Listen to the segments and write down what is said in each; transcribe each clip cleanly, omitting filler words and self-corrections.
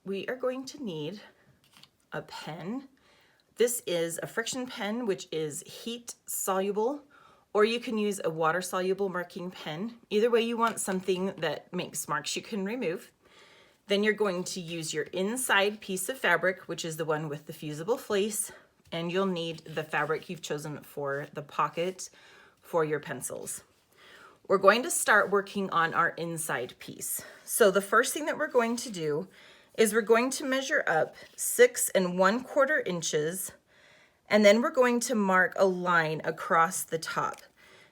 we are going to need a pen. This is a friction pen, which is heat soluble, or you can use a water soluble marking pen. Either way, you want something that makes marks you can remove. Then you're going to use your inside piece of fabric, which is the one with the fusible fleece, and you'll need the fabric you've chosen for the pocket for your pencils. We're going to start working on our inside piece. So the first thing that we're going to do is we're going to measure up 6 1/4 inches, and then we're going to mark a line across the top.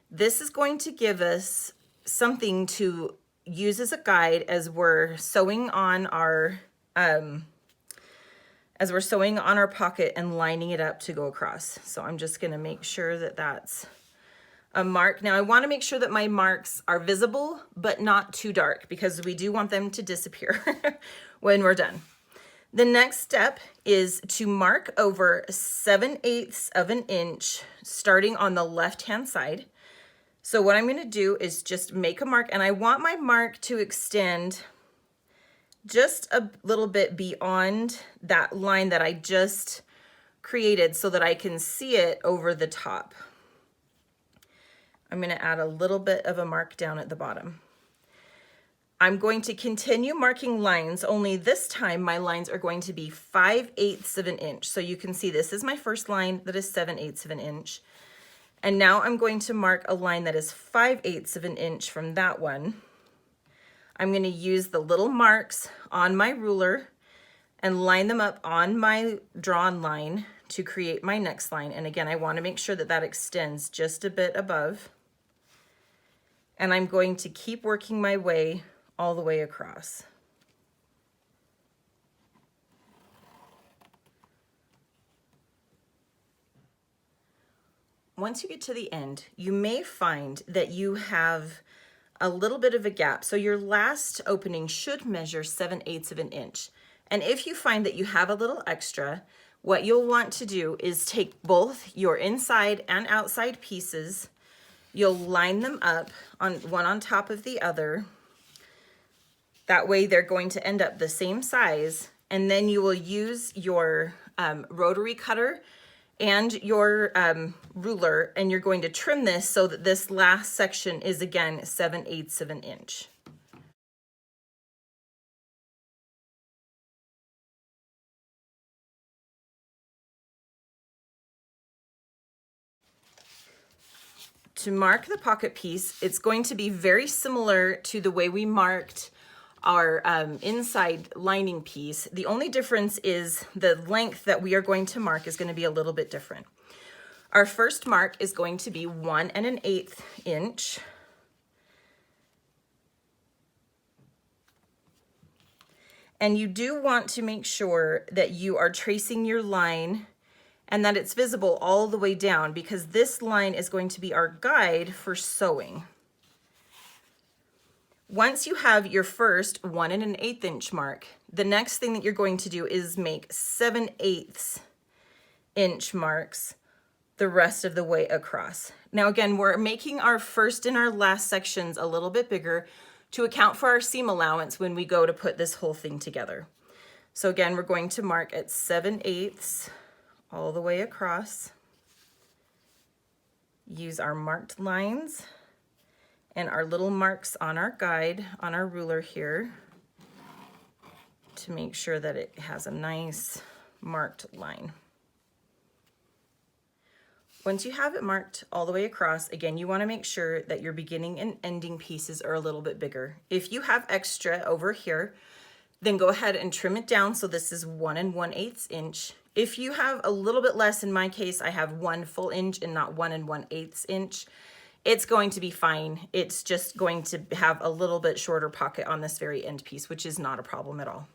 This is going to give us something to use as a guide as we're sewing on our pocket and lining it up to go across. So I'm just going to make sure that that's a mark. Now I want to make sure that my marks are visible but not too dark, because we do want them to disappear when we're done. The next step is to mark over 7/8 of an inch starting on the left hand side. So what I'm going to do is just make a mark, and I want my mark to extend just a little bit beyond that line that I just created so that I can see it over the top. I'm going to add a little bit of a mark down at the bottom. I'm going to continue marking lines, only this time my lines are going to be 5/8 of an inch. So you can see this is my first line that is 7/8 of an inch. And now I'm going to mark a line that is 5/8 of an inch from that one. I'm going to use the little marks on my ruler and line them up on my drawn line to create my next line. And again, I want to make sure that that extends just a bit above. And I'm going to keep working my way all the way across. Once you get to the end, you may find that you have a little bit of a gap. So your last opening should measure 7/8 of an inch. And if you find that you have a little extra, what you'll want to do is take both your inside and outside pieces. You'll line them up on one on top of the other. That way they're going to end up the same size. And then you will use your rotary cutter and your ruler, and you're going to trim this so that this last section is again 7/8 of an inch. To mark the pocket piece, it's going to be very similar to the way we marked our inside lining piece. The only difference is the length that we are going to mark is going to be a little bit different. Our first mark is going to be 1 1/8 inch. And you do want to make sure that you are tracing your line and that it's visible all the way down, because this line is going to be our guide for sewing. Once you have your first 1 1/8 inch mark, the next thing that you're going to do is make 7/8 inch marks the rest of the way across. Now again, we're making our first and our last sections a little bit bigger to account for our seam allowance when we go to put this whole thing together. So again, we're going to mark at 7/8 all the way across. Use our marked lines and our little marks on our guide, on our ruler here, to make sure that it has a nice marked line. Once you have it marked all the way across, again, you want to make sure that your beginning and ending pieces are a little bit bigger. If you have extra over here, then go ahead and trim it down. So this is 1 1/8 inch. If you have a little bit less, in my case, I have 1 full inch and not 1 1/8 inch. It's going to be fine. It's just going to have a little bit shorter pocket on this very end piece, which is not a problem at all.